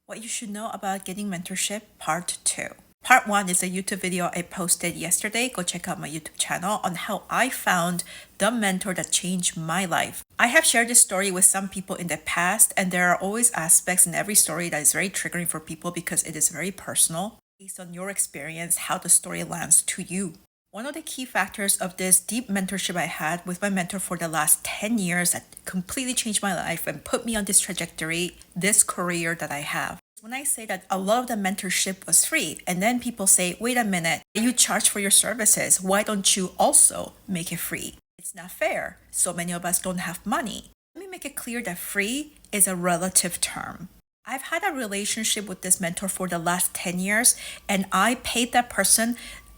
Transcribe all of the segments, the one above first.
What you should know about getting mentorship, part 2. Part 1 is a YouTube video I posted yesterday. Go check out my YouTube channel on how I found the mentor that changed my life. I have shared this story with some people in the past, and there are always aspects in every story that is very triggering for people because it is very personal. Based on your experience, how the story lands to you. One of the key factors of this deep mentorship I had with my mentor for the last 10 years that completely changed my life and put me on this trajectory, this career that I have. When I say that a lot of the mentorship was free, and then people say, wait a minute, you charge for your services. Why don't you also make it free? It's not fair. So many of us don't have money. Let me make it clear that free is a relative term. I've had a relationship with this mentor for the last 10 years, and I paid that person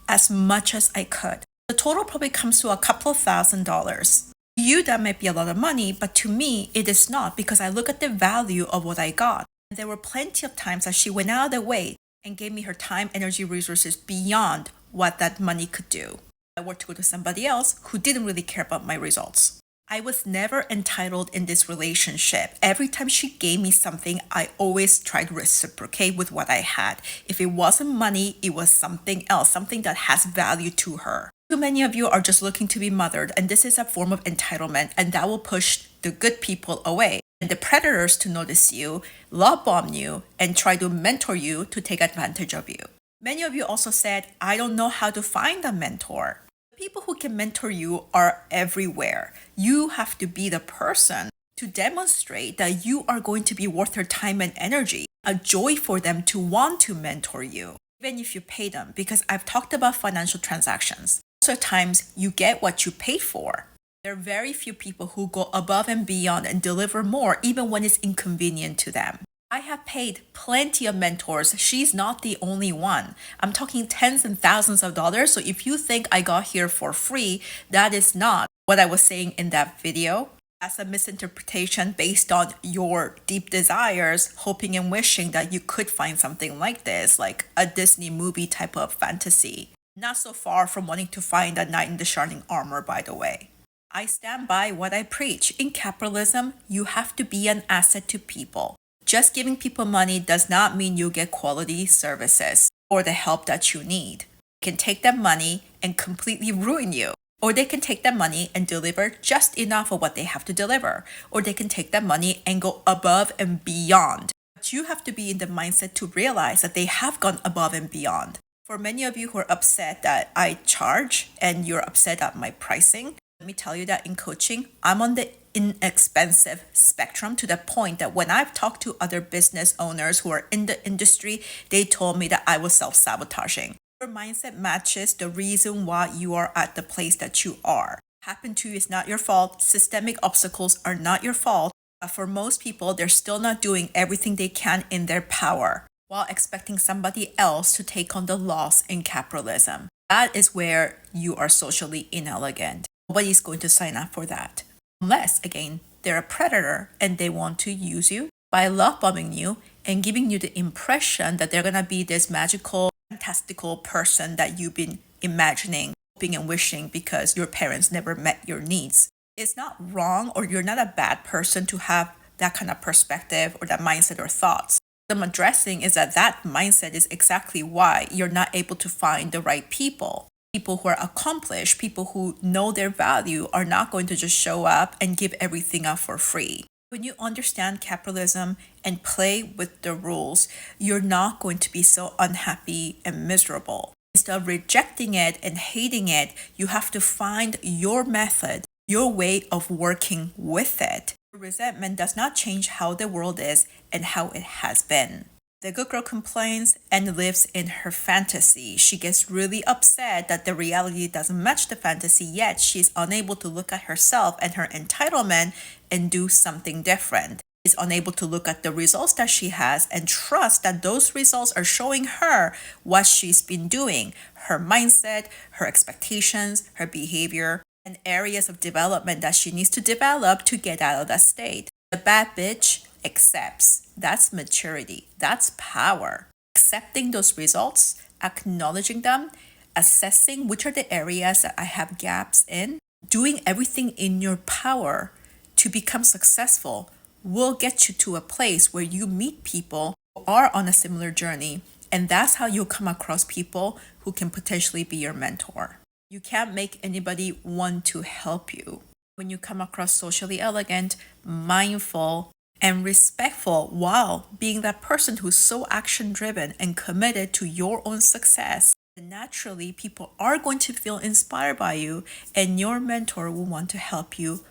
as much as I could. The total probably comes to a couple of $1,000s. To you, that might be a lot of money, but to me, it is not because I look at the value of what I got. And there were plenty of times that she went out of the way and gave me her time, energy, resources beyond what that money could do. I were to go to somebody else who didn't really care about my results. I was never entitled in this relationship. Every time she gave me something, I always tried to reciprocate with what I had. If it wasn't money, it was something else, something that has value to her. Too many of you are just looking to be mothered, and this is a form of entitlement, and that will push the good people away. And the predators to notice you, love bomb you, and try to mentor you to take advantage of you. Many of you also said, I don't know how to find a mentor. People who can mentor you are everywhere. You have to be the person to demonstrate that you are going to be worth their time and energy, a joy for them to want to mentor you, even if you pay them, because I've talked about financial transactions. Most of the times you get what you pay for. There are very few people who go above and beyond and deliver more, even when it's inconvenient to them. I have paid plenty of mentors. She's not the only one. I'm talking tens and thousands of dollars. So if you think I got here for free, that is not what I was saying in that video. That's a misinterpretation based on your deep desires, hoping and wishing that you could find something like this, like a Disney movie type of fantasy. Not so far from wanting to find a knight in the shining armor, by the way. I stand by what I preach. In capitalism, you have to be an asset to people. Just giving people money does not mean you get quality services or the help that you need. They can take that money and completely ruin you. Or they can take that money and deliver just enough of what they have to deliver. Or they can take that money and go above and beyond. But you have to be in the mindset to realize that they have gone above and beyond. For many of you who are upset that I charge and you're upset at my pricing, let me tell you that in coaching, I'm on the inexpensive spectrum to the point that when I've talked to other business owners who are in the industry, they told me that I was self-sabotaging. Your mindset matches the reason why you are at the place that you are. Happened to you is not your fault. Systemic obstacles are not your fault. But for most people, they're still not doing everything they can in their power while expecting somebody else to take on the loss in capitalism. That is where you are socially inelegant. Nobody's going to sign up for that. Unless, again, they're a predator and they want to use you by love bombing you and giving you the impression that they're going to be this magical, fantastical person that you've been imagining, hoping and wishing because your parents never met your needs. It's not wrong, or you're not a bad person to have that kind of perspective or that mindset or thoughts. What I'm addressing is that mindset is exactly why you're not able to find the right people. People who are accomplished, people who know their value are not going to just show up and give everything up for free. When you understand capitalism and play with the rules, you're not going to be so unhappy and miserable. Instead of rejecting it and hating it, you have to find your method, your way of working with it. Resentment does not change how the world is and how it has been. The good girl complains and lives in her fantasy. She gets really upset that the reality doesn't match the fantasy, yet she's unable to look at herself and her entitlement and do something different. She's unable to look at the results that she has and trust that those results are showing her what she's been doing, her mindset, her expectations, her behavior, and areas of development that she needs to develop to get out of that state. The bad bitch accepts. That's maturity. That's power. Accepting those results, acknowledging them, assessing which are the areas that I have gaps in, doing everything in your power to become successful will get you to a place where you meet people are on a similar journey, and that's how you'll come across people who can potentially be your mentor. You can't make anybody want to help you. When you come across socially elegant, mindful, and respectful while being that person who's so action driven and committed to your own success, naturally people are going to feel inspired by you, and your mentor will want to help you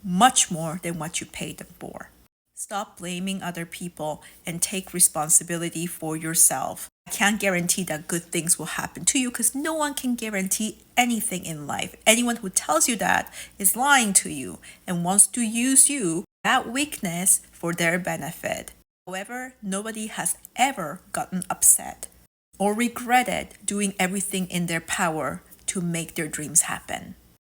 much more than what you paid them for. Stop blaming other people and take responsibility for yourself. I can't guarantee that good things will happen to you because no one can guarantee anything in life. Anyone who tells you that is lying to you and wants to use you, that weakness, for their benefit. However, nobody has ever gotten upset or regretted doing everything in their power to make their dreams happen.